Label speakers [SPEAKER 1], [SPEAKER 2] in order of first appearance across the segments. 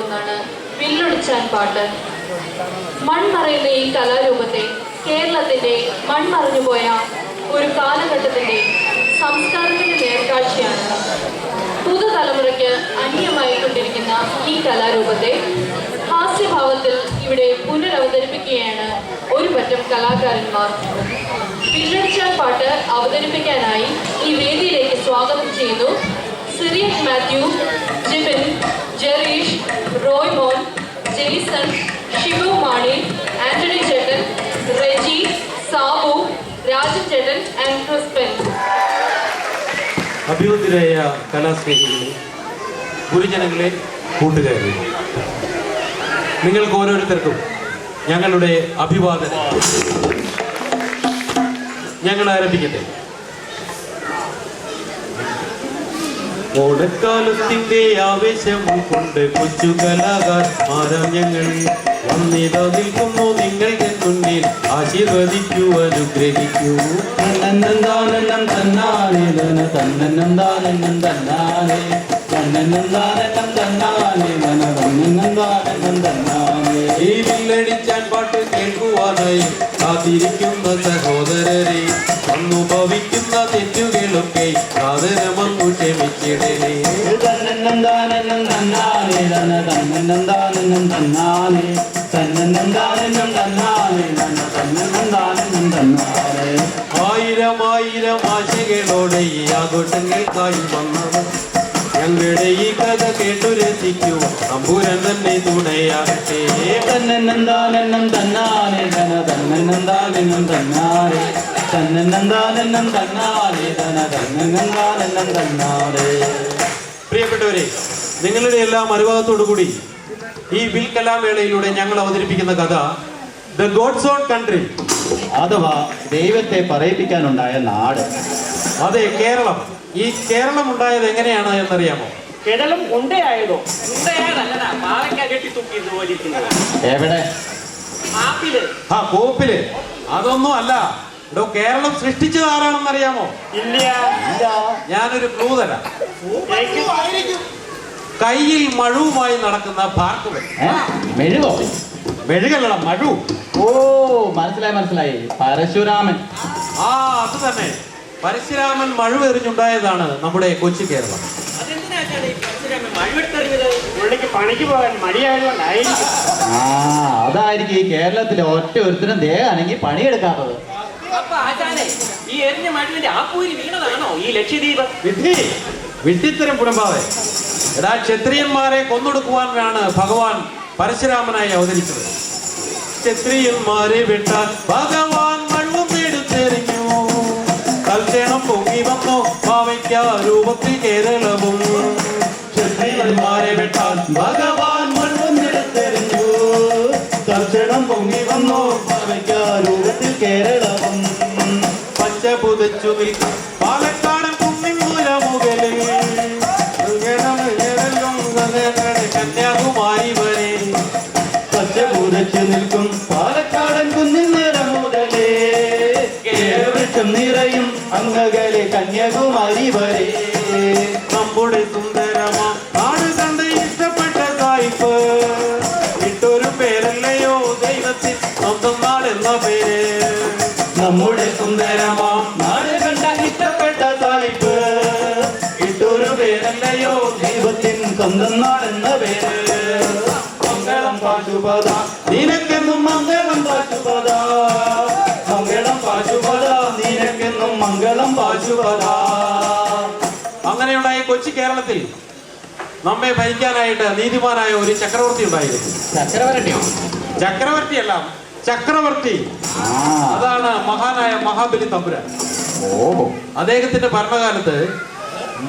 [SPEAKER 1] ഒന്നാണ് വില്ലൊടിച്ചാൻ പാട്ട്. മൺമറയുന്ന ഈ കലാരൂപത്തെ കേരളത്തിന്റെ മൺമറഞ്ഞുപോയ ഒരു കാലഘട്ടത്തിന്റെ സംസ്കാരത്തിന്റെ നേർക്കാഴ്ചയാണ്. പുതുതലമുറയ്ക്ക് അന്യമായിക്കൊണ്ടിരിക്കുന്ന ഈ കലാരൂപത്തെ ഹാസ്യഭാവത്തിൽ ഇവിടെ പുനരവതരിപ്പിക്കുകയാണ് ഒരു പറ്റം കലാകാരന്മാർ. വില്ലടിച്ചാൻ പാട്ട് അവതരിപ്പിക്കാനായി ഈ വേദിയിലേക്ക് സ്വാഗതം ചെയ്യുന്നു സിറിയൻ മാത്യു, ജിബിൻ, ജെറീഷ്, റോയ് മോൻ, ജെയ്സൺ, ഷിബു മാണി, ആന്റണി ചേട്ടൻ, റെജി, സാബു, രാജൻ ചേട്ടൻ ആൻഡ് ക്രിസ്പൻ.
[SPEAKER 2] അഭിവന്ദരായ കലാസ്നേഹികളെ, ഗുരുജനങ്ങളെ, കൂട്ടുകാരെ, നിങ്ങൾക്ക് ഓരോരുത്തർക്കും ഞങ്ങളുടെ അഭിവാദനം. ഞങ്ങൾ ആരംഭിക്കട്ടെ. ഓണക്കാലത്തിന്റെ ആവേശം കൊണ്ട് കൊച്ചു കലാകാരന്മാരാം ഞങ്ങൾ വന്നിതാ നിൽക്കുന്നു നിങ്ങളുടെ മുന്നിൽ. ആശീർവദിക്കൂ, അനുഗ്രഹിക്കൂ.
[SPEAKER 3] തന്നന്നന്താനന്ദം തന്നാനേ ധന തന്നന്നന്താനന്ദം തന്നാനേ തന്നന്നന്താനന്ദം തന്നാനേ ധന തന്നന്നന്താനന്ദം തന്നാനേ.
[SPEAKER 2] ഈ വില്ലടിച്ചാൻ പാട്ട് കേൾക്കുവാനായി കാത്തിരിക്കുന്ന സഹോദരരെ, അനുഭവിക്കുന്ന തെറ്റുകളൊക്കെ സാദരമങ്ങു ക്ഷമിച്ചിടലേ.
[SPEAKER 3] തന്നന്നന്താനന്ദം തന്നാനേ ധന തന്നന്നന്താനന്ദം തന്നാനേ തന്നന്നന്താനന്ദം തന്നാനേ ധന തന്നന്നന്താനന്ദം തന്നാനേ.
[SPEAKER 2] ആയിരം ആയിരം ആശകളോടെ ഈ ആഘോഷങ്ങൾക്കായി വന്നത് ഞങ്ങളുടെ ഈ കഥ കേട്ടു രസിക്കൂ, അമ്പൂരൻ തന്നെ തുണയാകട്ടെ.
[SPEAKER 3] തന്നന്നന്താനന്ദം തന്നാനേ ധന തന്നന്നന്താനന്ദം തന്നാനേ തന്നന്നന്താനന്ദം തന്നാനേ ധന തന്നന്നന്താനന്ദം തന്നാനേ.
[SPEAKER 2] പ്രിയപ്പെട്ടവരെ, നിങ്ങളുടെ എല്ലാം അനുവാദത്തോടു കൂടി ഈ വിൽ കലാമേളയിലൂടെ ഞങ്ങൾ അവതരിപ്പിക്കുന്ന കഥ ദ ഗോഡ്സ് ഓൺ കൺട്രി,
[SPEAKER 3] അഥവാ ദൈവത്തെ പറയിപ്പിക്കാനുണ്ടായ നാട്.
[SPEAKER 2] അതെ, കേരളം. ഈ കേരളം ഉണ്ടായത് എങ്ങനെയാണ് എന്നറിയാമോ?
[SPEAKER 4] കേരളം ഉണ്ടയായതോ? ഉണ്ടയായതല്ലടാ, പാവയ്ക്ക കെട്ടി തൂക്കി
[SPEAKER 3] എവിടെ?
[SPEAKER 4] ആപ്പില്.
[SPEAKER 2] ആ കോപ്പില്. അതൊന്നും അല്ല. ഇവിടെ കേരളം സൃഷ്ടിച്ചത് ആരാണെന്നറിയാമോ?
[SPEAKER 4] ഇല്ല.
[SPEAKER 2] ഞാനൊരു ക്ലൂ തരാം. കയ്യിൽ മഴുവുമായി നടക്കുന്ന ഭാർഗവൻ.
[SPEAKER 3] മെഴുകോ?
[SPEAKER 2] മെഴുകല്ല, മഴു.
[SPEAKER 3] ഓ, മനസ്സിലായി മനസ്സിലായി, പരശുരാമൻ.
[SPEAKER 2] ആ, അത് തന്നെ. പരശുരാമൻ മഴുവെറിഞ്ഞുണ്ടായതാണ് നമ്മുടെ കൊച്ചു കേരളം.
[SPEAKER 4] പണിക്ക് പോകാൻ മടിയായതുകൊണ്ടായിരിക്കും.
[SPEAKER 3] ആ, അതായിരിക്കും ഈ കേരളത്തിലെ ഒറ്റ ഒരുത്തരം ദേഹാണെങ്കിൽ പണിയെടുക്കാത്തത്.
[SPEAKER 4] അപ്പൊ ആചാരെ, ഈ എറിഞ്ഞ മഴുവിന്റെ ആപ്പൂരി വീണതാണോ ഈ ലക്ഷദ്വീപ്?
[SPEAKER 2] വിഡ്ഢിത്തരം കുടുംബാവേ. എടാ, ക്ഷത്രിയന്മാരെ കൊന്നൊടുക്കുവാനാണ് ഭഗവാൻ പരശുരാമനായി അവതരിച്ചത്. ക്ഷത്രിയന്മാരെ വെട്ടാൻ ഭഗവാൻ മഴുവും എടുത്തെറിഞ്ഞു. തൽക്ഷണം പൊങ്ങി വന്നു പാവയ്ക്ക രൂപത്തിൽ കേരളവും. ക്ഷത്രിയന്മാരെ വെട്ടാൻ ഭഗവാൻ മഴുവും എടുത്തെറിഞ്ഞു.
[SPEAKER 3] തൽക്ഷണം പൊങ്ങി വന്നു പാവയ്ക്ക രൂപത്തിൽ കേരളവും.
[SPEAKER 2] പച്ച പുതച്ചു നിൽക്കും പാലക്കാടൻ കുന്നിൻമൂല മുകളിൽ കന്യാകുമാരി വരെ.
[SPEAKER 3] പച്ച പുതച്ചു നിൽക്കും പാലക്കാടൻ കുന്നിൻ നിറ മുതലേ കേരവൃക്ഷം നിറയും അങ്ങകലെ കന്യാകുമാരി വരെ.
[SPEAKER 2] നമ്മുടെ സുന്ദരമാ നാട് കണ്ട് ഇഷ്ടപ്പെട്ട സായിപ്പ് ഇട്ടൊരു പേരല്ലയോ ദൈവത്തിൽ സ്വന്തം നാടെന്ന പേര്.
[SPEAKER 3] നമ്മുടെ സുന്ദരമാ നാട് കണ്ട ഇഷ്ടപ്പെട്ട സായിപ്പ് ഇട്ടൊരു പേരല്ലയോ ദൈവത്തിൻ സ്വന്തം നാടെന്ന പേര്. മംഗളം പാശുപത നിനക്കെന്നും മംഗളം പാശുപത. മംഗളം പാശുപത നിനക്കെന്നും മംഗളം പാശുപത.
[SPEAKER 2] അങ്ങനെയുള്ള ഈ കൊച്ചു കേരളത്തിൽ നമ്മെ ഭരിക്കാനായിട്ട് നീതിമാനായ ഒരു ചക്രവർത്തി ഉണ്ടായിരുന്നു.
[SPEAKER 3] ചക്രവർത്തിയോ?
[SPEAKER 2] ചക്രവർത്തിയല്ല, ചക്രവർത്തി. അതാണ് മഹാനായ മഹാബലി തമ്പുരാൻ. അദ്ദേഹത്തിന്റെ ഭരണകാലത്ത്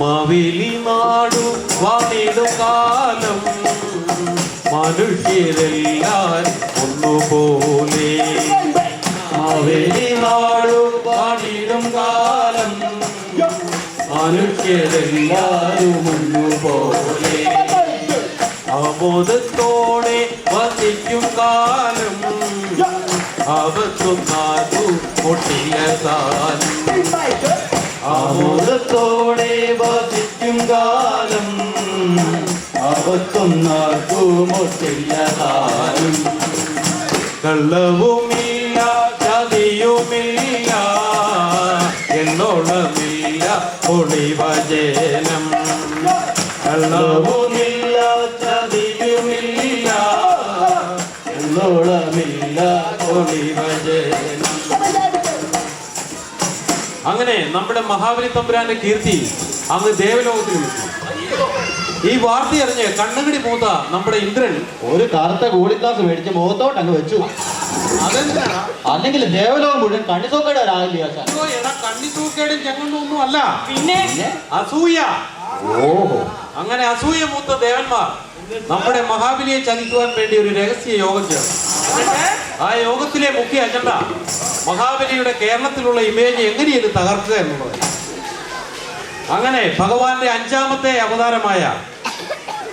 [SPEAKER 2] മാവേലി നാടു വാണിടും കാലം മനുഷ്യരെല്ലാരും ഒന്നുപോലെ.
[SPEAKER 3] മാവേലി നാടു വാണിടും കാലം മനുഷ്യരെല്ലാരും ഒന്നുപോലെ.
[SPEAKER 2] ആമോദത്തോടെ വസിക്കും കാലം ആപത്തൊന്നാതു ഒട്ടിയതാലും.
[SPEAKER 3] ആമോദത്തോടെ വസിക്കും കാലം ആപത്തൊന്നാർക്കുമൊട്ടില്ലതാനും.
[SPEAKER 2] കള്ളവുമില്ല ചതിയുമില്ല എന്നോളമില്ല ഒളിവചനം.
[SPEAKER 3] കള്ളവുമില്ല ചതിയുമില്ല എന്നോളമില്ല ഒളിവചനം.
[SPEAKER 2] അങ്ങനെ നമ്മുടെ മഹാബലി തമ്പുരാന്റെ കീർത്തി അങ്ങ് ദേവലോകത്തിൽ വിളിച്ചു. ഈ വാർത്ത അറിഞ്ഞ് കണ്ണുകടി മൂത്ത നമ്മുടെ ഇന്ദ്രൻ
[SPEAKER 3] ഒരു കറുത്ത കൂളിക്ലാസ് മേടിച്ച് മുഖത്തോട്ട് അങ്ങ് വെച്ചു.
[SPEAKER 2] അതെന്താ
[SPEAKER 3] അല്ലെങ്കിൽ ദേവലോകം മുഴുവൻ കണ്ണിസോക്കേടെ ഒരാളില്ല.
[SPEAKER 2] കണ്ണിത്തൂക്കേടും ചെങ്ങൊന്നും അല്ല,
[SPEAKER 4] പിന്നെ
[SPEAKER 2] അസൂയ.
[SPEAKER 3] ഓഹോ,
[SPEAKER 2] അങ്ങനെ അസൂയ മൂത്ത ദേവന്മാർ നമ്മുടെ മഹാബലിയെ ചതിക്കുവാൻ വേണ്ടി ഒരു രഹസ്യ യോഗം ചേർന്നു. ആ യോഗത്തിലെ മുഖ്യ അജണ്ട മഹാബലിയുടെ കേരളത്തിലുള്ള ഇമേജ് എങ്ങനെയാണ് തകർക്കുക എന്നുള്ളത്. അങ്ങനെ ഭഗവാന്റെ 5ാമത്തെ അവതാരമായ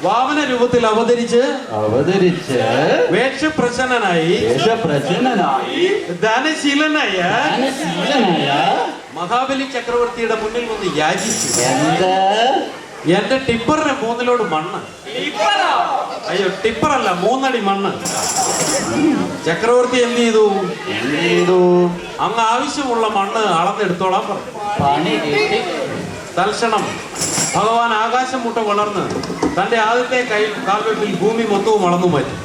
[SPEAKER 2] വാമന രൂപത്തിൽ അവതരിച്ച് വേഷപ്രസന്നനായി ധനശീലനായ മഹാബലി ചക്രവർത്തിയുടെ മുന്നിൽ വന്ന് യാചിച്ചു, എന്റെ ടിപ്പറിന് 3 ലോഡ് മണ്ണ്. അയ്യോ, ടിപ്പറല്ല, 3 അടി മണ്ണ്. ചക്രവർത്തി എന്ത് ചെയ്തു? അങ്ങ് ആവശ്യമുള്ള മണ്ണ് അളന്നെടുത്തോളാൻ പറഞ്ഞു. തൽക്ഷണം ഭഗവാൻ ആകാശം മുട്ട വളർന്ന് തന്റെ ആദ്യത്തെ കാൽവെപ്പിൽ ഭൂമി മൊത്തവും അളന്നു മാറ്റി.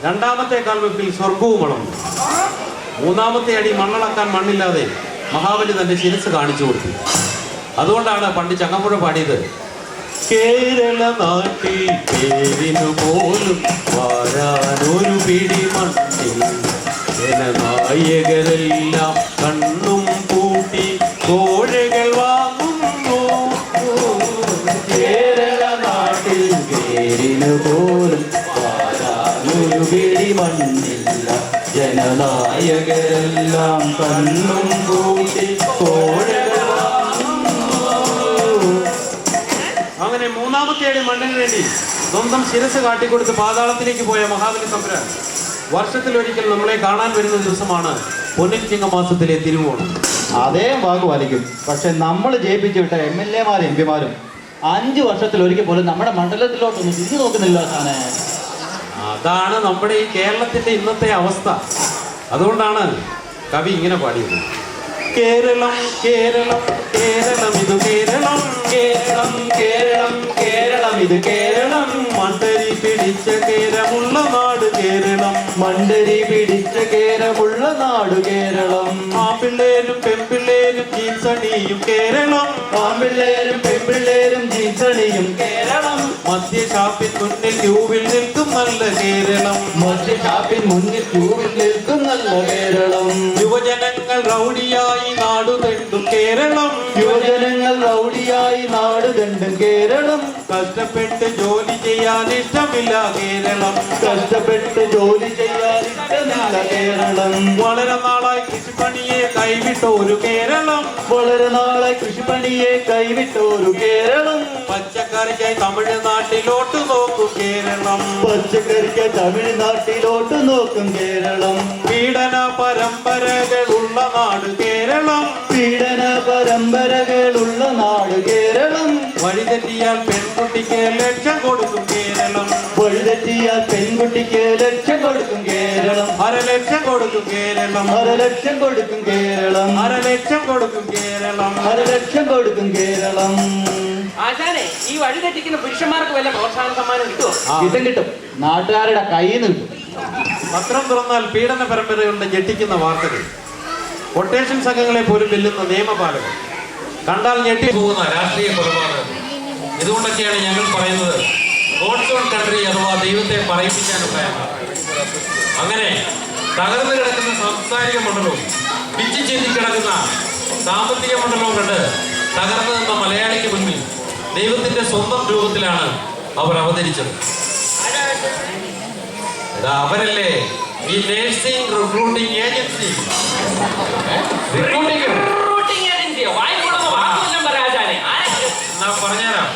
[SPEAKER 2] 2ാമത്തെ കാൽവെപ്പിൽ സ്വർഗവും അളന്നു. 3ാമത്തെ അടി മണ്ണളക്കാൻ മണ്ണില്ലാതെ മഹാബലി തന്റെ ശിരസ് കാണിച്ചു കൊടുത്തു. അതുകൊണ്ടാണ് പണ്ട് ചങ്ങമ്പുഴ പാടിയത്, കേരള നാട്ടിൽ പേരിനു പോലും വാരാനൊരു പിടി മണ്ണിൽ ജനനായകരെല്ലാം കണ്ണും പൂട്ടി കോഴകൾ വാങ്ങുന്നു.
[SPEAKER 3] കേരള നാട്ടിൽ പേരിനു പോലും വാരാനൊരു പിടി മണ്ണില്ല, ജനനായകരെല്ലാം കണ്ണും പൂട്ടി കോഴകൾ.
[SPEAKER 2] അങ്ങനെ 3ാമത്തെ അടി മണ്ണിന് വേണ്ടി സ്വന്തം ശിരസ് കാട്ടിക്കൊടുത്ത് പാതാളത്തിലേക്ക് പോയ മഹാബലി തമ്പുരാൻ വർഷത്തിലൊരിക്കൽ നമ്മളെ കാണാൻ വരുന്ന ദിവസമാണ് പൊന്നിൻ ചിങ്ങമാസത്തിലെ തിരുവോണം.
[SPEAKER 3] അതേ വാക്ക് പാലിക്കും. പക്ഷെ നമ്മൾ ജയിപ്പിച്ചു വിട്ട MLA-മാരും MP-മാരും 5 വർഷത്തിലൊരിക്കൽ പോലും നമ്മുടെ മണ്ഡലത്തിലോട്ടൊന്നും തിരിഞ്ഞു നോക്കുന്നില്ല.
[SPEAKER 2] അതാണ് നമ്മുടെ ഈ കേരളത്തിന്റെ ഇന്നത്തെ അവസ്ഥ. അതുകൊണ്ടാണ് കവി ഇങ്ങനെ പാടിയത്, കേരളം കേരളം കേരളം ഇത് കേരളം, കേരളം കേരളം കേരളം ഇത് കേരളം, മണ്ടരി പിടിച്ച കേരമുള്ള നാട് കേരളം,
[SPEAKER 3] മണ്ടരി പിടിച്ച കേരമുള്ള നാട് കേരളം.
[SPEAKER 2] ആൺപിള്ളേരും പെൺപിള്ളേരും ജീൻസണിയും കേരളം,
[SPEAKER 3] ആൺപിള്ളേരും പെൺപിള്ളേരും ജീൻസണിയും കേരളം.
[SPEAKER 2] മധ്യ ഷാപ്പിൻ മുന്നിൽ ക്യൂവിൽ നിൽക്കും നല്ല കേരളം,
[SPEAKER 3] മധ്യ ഷാപ്പിൻ മുന്നിൽ ക്യൂവിൽ നിൽക്കും നല്ല കേരളം.
[SPEAKER 2] യുവജനങ്ങൾ റൗഡിയായി നാടു തെണ്ടും കേരളം,
[SPEAKER 3] യുവജനങ്ങൾ റൗഡിയായി നാട് കണ്ടും കേരളം.
[SPEAKER 2] കഷ്ടപ്പെട്ട് ജോലി ചെയ്യാൻ ഇഷ്ടമില്ല കേരളം,
[SPEAKER 3] കഷ്ടപ്പെട്ട് ജോലി ചെയ്യാൻ ഇഷ്ടമില്ല കേരളം.
[SPEAKER 2] വളരെ നാളായി കൃഷിപ്പണിയെ കൈവിട്ടൊരു കേരളം,
[SPEAKER 3] വളരെ നാളായി കൃഷിപ്പണിയെ കൈവിട്ടൊരു കേരളം.
[SPEAKER 2] പച്ചക്കറിക്കായി തമിഴ്നാട്ടിലോട്ട് നോക്കും കേരളം,
[SPEAKER 3] പച്ചക്കറിക്ക് തമിഴ്നാട്ടിലോട്ട് നോക്കും കേരളം.
[SPEAKER 2] പീഡന പരമ്പരകളുള്ള നാട് കേരളം,
[SPEAKER 3] പീഡന പരമ്പരകളുള്ള നാട് കേരളം.
[SPEAKER 2] വഴിതെറ്റിയാൽ പെൺകുട്ടിക്ക് ലക്ഷം കൊടുക്കും കേരളം,
[SPEAKER 3] വഴിതെറ്റിയാൽ പെൺകുട്ടിക്ക് ലക്ഷം കൊടുക്കും കേരളം.
[SPEAKER 2] 1/2 ലക്ഷം കൊടുക്കും കേരളം,
[SPEAKER 3] 1/2 ലക്ഷം കൊടുക്കും കേരളം.
[SPEAKER 2] 1/2 ലക്ഷം കൊടുക്കും കേരളം,
[SPEAKER 3] 1/2 ലക്ഷം കൊടുക്കും കേരളം.
[SPEAKER 4] ആശാനെ, ഈ വഴി തെറ്റിക്കുന്ന പുരുഷന്മാർക്ക് വല്ല പ്രോത്സാഹന സമ്മാനം കിട്ടുമോ?
[SPEAKER 3] കിട്ടും. നാട്ടുകാരുടെ കയ്യിൽ നിന്ന് കിട്ടും.
[SPEAKER 2] പത്രം തുറന്നാൽ പീഡന പരമ്പരകളുടെ ഞെട്ടിക്കുന്ന വാർത്തകൾ, കൊട്ടേഷൻ സംഘങ്ങളെ പോലും വെല്ലുന്ന നിയമപാലകർ, കണ്ടാൽ ഞെട്ടി പോകുന്ന രാഷ്ട്രീയ കൊലപാതകം. ഇതുകൊണ്ടൊക്കെയാണ് ഞങ്ങൾ പറയുന്നത് ഗോഡ്സ് ഓൺ കൺട്രി അഥവാ ദൈവത്തെ പറയിപ്പിക്കാനുണ്ടായ. അങ്ങനെ തകർന്നു കിടക്കുന്ന സാംസ്കാരിക മണ്ഡലവും പിച്ചു ചെന്നി കിടക്കുന്ന സാമ്പത്തിക മണ്ഡലവും കണ്ട് തകർന്നു നിന്ന മലയാളിക്ക് മുന്നിൽ ദൈവത്തിന്റെ സ്വന്തം രൂപത്തിലാണ് അവർ അവതരിച്ചത്. അവരല്ലേ ഈ നേഴ്സിംഗ് റിക്രൂട്ടിംഗ് ഏജൻസി. പറഞ്ഞുതരാം.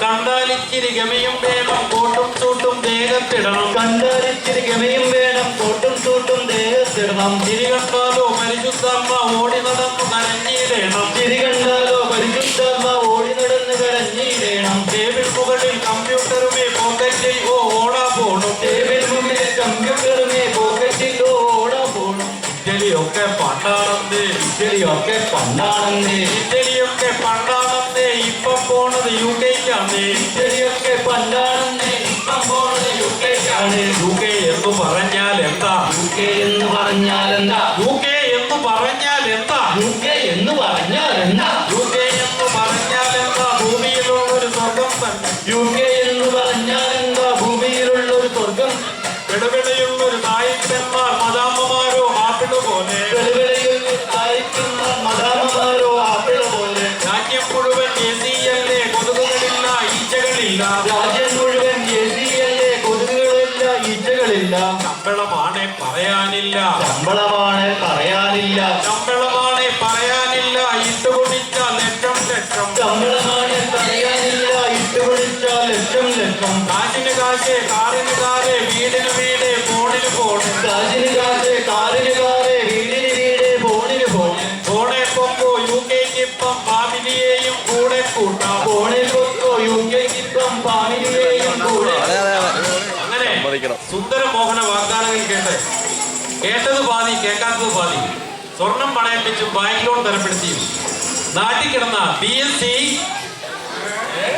[SPEAKER 2] കണ്ടാലിച്ചിരി ഗമയും വേണം കോട്ടും ചൂട്ടും ദേഹത്തിടണം,
[SPEAKER 3] കണ്ടാലിച്ചിരി ഗമയും വേണം കോട്ടും ചൂട്ടും ദേഹത്തിടണം.
[SPEAKER 2] ചിരി കണ്ടാലോ പരിശുദ്ധാത്മ ഓടി നടന്നു കരഞ്ഞിടണം,
[SPEAKER 3] ചിരി കണ്ടാലോ പരിശുദ്ധാത്മ ഓടി നടന്ന് കരഞ്ഞിടണം.
[SPEAKER 2] ടേബിൾ മുകളിൽ കമ്പ്യൂട്ടർ
[SPEAKER 3] ഇറ്റലിയൊക്കെ പണ്ടാണെന്നേ,
[SPEAKER 2] ഇറ്റലിയൊക്കെ പണ്ടാണെന്നേ, ഇപ്പം പോണത് UK-ക്കാന്നേ.
[SPEAKER 3] ഇറ്റലിയൊക്കെ പണ്ടാണെന്നേ, ഇപ്പം പോണത് UK-ക്കാണ്.
[SPEAKER 2] UK എന്ന് പറഞ്ഞാൽ എന്താ?
[SPEAKER 3] UK എന്ന് പറഞ്ഞാൽ എന്താ?
[SPEAKER 2] UK എന്ന് പറഞ്ഞാൽ എന്താ?
[SPEAKER 3] UK എന്ന് പറഞ്ഞാൽ എന്താ?
[SPEAKER 2] UK എന്ന് പറഞ്ഞാൽ എന്താ? ഭൂമിയിലുള്ള ഒരു സ്വർഗം തന്നെ.
[SPEAKER 3] UK എന്ന് പറഞ്ഞാൽ എന്താ? ഭൂമിയിലുള്ള ഒരു സ്വർഗം.
[SPEAKER 2] വിടവിടയുള്ള ഒരു നായിക്കന്മാർ മദാമ്മമാരോ ആപ്പിള് പോലെ.
[SPEAKER 3] വെളുവിളയിൽ കായ്ക്കുന്ന മദാമ്മമാരോ ആപ്പിള പോലെ.
[SPEAKER 2] രാജ്യം മുഴുവൻ AC-യല്ലേ, കൊതുകുകളില്ല, ഈച്ചകളില്ല.
[SPEAKER 3] രാജ്യം മുഴുവൻ AC-യല്ലേ, കൊതുകുകളില്ല, ഈച്ചകളില്ല.
[SPEAKER 2] ശമ്പളമാണേ പറയാനില്ല,
[SPEAKER 3] ശമ്പളമാണ് പറയാനില്ല.
[SPEAKER 2] ശമ്പളമാണേ പറയാനില്ല, ഇട്ടുകൊടിച്ചാൽ ലക്ഷം ലക്ഷം.
[SPEAKER 3] ശമ്പളമാണ് പറയാനില്ല, ഇട്ടുപിടിച്ചാൽ ലക്ഷം ലക്ഷം.
[SPEAKER 2] കാശിന് കാശ്, കാറിന് കാറ്, വീടിന് വീട്, ഫോണിന് ഫോണ്.
[SPEAKER 3] കാശിന് കാശ്, കാറിന് കാറ്, വീടിന് വീട്, ഫോണിന് ഫോണ്.
[SPEAKER 2] ഫോണെ പൊക്കോ UK-ക്കിപ്പം ഫാമിലിയെയും കൂടെ കൂട്ടാം.
[SPEAKER 3] ഫോണിൽ പൊക്കോ UK-ക്കിപ്പം ഫാമിലിയെയും കൂടെ.
[SPEAKER 2] അങ്ങനെ സുന്ദര മോഹന വാഗ്ദാനങ്ങൾ കേട്ടത് പാതി കേൾക്കാത്തത് പാതി. സ്വർണം പണയം വെച്ചും ബാങ്ക് ലോൺ തരപ്പെടുത്തിയും നാട്ടിൽ കിടന്ന BSc,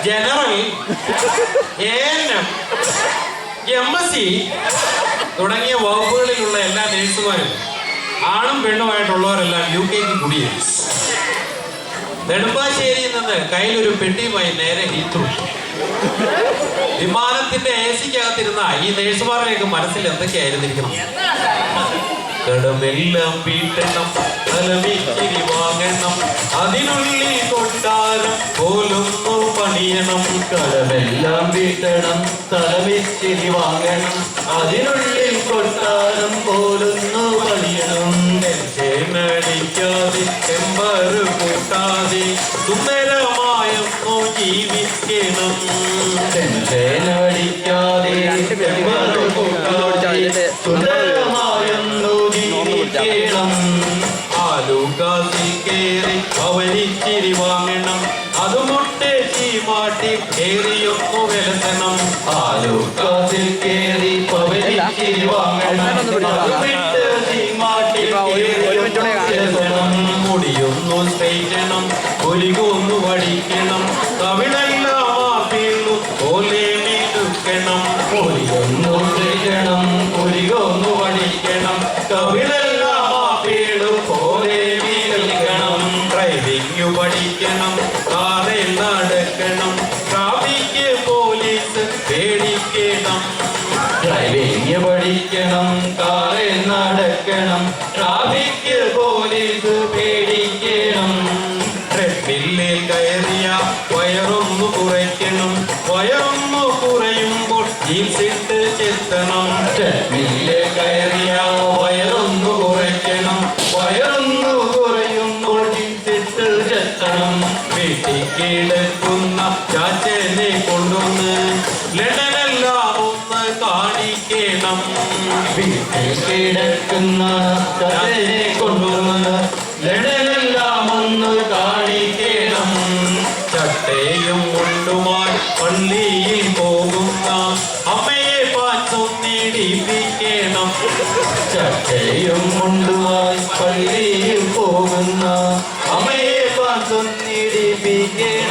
[SPEAKER 2] ജനറൽ, ANM, MSc തുടങ്ങിയ വകുപ്പുകളിലുള്ള എല്ലാ നേഴ്സുമാരും ആണും പെണ്ണുമായിട്ടുള്ളവരെല്ലാം UK-ക്ക് കുടിയേറി. നെടുമ്പാശ്ശേരിയിൽ നിന്ന് കയ്യിലൊരു പെട്ടിയുമായി നേരെ ഹീത്രൂ. വിമാനത്തിന്റെ AC-ക്കകത്തിരുന്ന ഈ നേഴ്സുമാരുടെയൊക്കെ മനസ്സിൽ എന്തൊക്കെയായിരുന്നിരിക്കണം? കടമെല്ലാം വീട്ടണം, തലമിച്ചിരി വാങ്ങണം, അതിനുള്ളിൽ കൊട്ടാരം പോലൊന്നു പണിയണം.
[SPEAKER 3] കടമെല്ലാം വീട്ടണം, തലമിച്ചിരി വാങ്ങണം, അതിനുള്ളിൽ കൊട്ടാരം പോലൊന്നു പണിയണം.
[SPEAKER 2] ടിക്കാതെ ചെമ്പറ് കൂട്ടാതെ സുന്ദരമായൊന്നു ജീവിക്കണം.
[SPEAKER 3] ടെൻഷനടിക്കാതെ ചെമ്പറ് കൂട്ടാതെ സുന്ദരമായൊന്നു ജീവിക്കണം.
[SPEAKER 2] ആലുകാസിൽ കേറി അവനിച്ചിരി വാങ്ങണം, അതുമുട്ടെ ചീമാട്ടി കേറിയൊന്നു വിലസണം.
[SPEAKER 3] ആലുക്കാസിൽ കേറി പവനിച്ചിരി വാങ്ങണം, അതുമിട്ട് ചീമാട്ടി കേറിയൊന്നു വിലസണം.
[SPEAKER 2] മുടിയൊന്നു സ്ട്രൈറ്റണം, ഒലികൊന്നു വടിക്കണം, തമിഴെല്ലാം ആപ്പിളു പോലെ മിടുക്കണം.
[SPEAKER 3] ഒരികൊന്നു ചെയ്യണം, ഒരികൊന്നു
[SPEAKER 2] പഠിക്കണം, കവിളെല്ലാം ആപ്പിളു പോലെ മിടുക്കണം. ഡ്രൈവിംഗ് പഠിക്കണം, കാറിൽ നടക്കണം, ട്രാഫിക് പോലീസ് പേടിക്കണം.
[SPEAKER 3] ഡ്രൈവിംഗ് പഠിക്കണം, കാറിൽ നടക്കണം, ട്രാഫിക് പോലീസ് പേടിക്കണം.
[SPEAKER 2] ട്രെഡ്മില്ലിൽ കയറിയ വയറൊന്നു കുറയ്ക്കണം, വയറൊന്നു കുറയുമ്പോൾ ജീൻസിട്ട് ചെത്തണം.
[SPEAKER 3] ട്രെഡ്മില്ലിൽ കയറിയ വയറൊന്നു കുറയ്ക്കണം, വയറൊന്നു കുറയുമ്പോൾ ജീൻസിട്ട് ചെത്തണം.
[SPEAKER 2] വീട്ടിൽ കിടക്കുന്ന ചാച്ചനെ കൊണ്ടുവന്ന് ലണ്ടനെല്ലാം ഒന്ന് കാണിക്കണം.
[SPEAKER 3] വീട്ടിൽ കിടക്കുന്ന ചാച്ചനെ കൊണ്ടുവന്ന് ലണ്ടനെല്ലാം ഒന്ന് കാണിക്കണം.
[SPEAKER 2] ചട്ടയും കൊണ്ടുമായി പള്ളിയിൽ പോകുന്ന അമ്മയെ പാച്ചൊന്നിടിപ്പിക്കണം.
[SPEAKER 3] ചട്ടയും കൊണ്ടുമായി പള്ളിയിൽ പോകുന്ന അമ്മയെ പാത്തൊന്നിടിപ്പിക്കണം.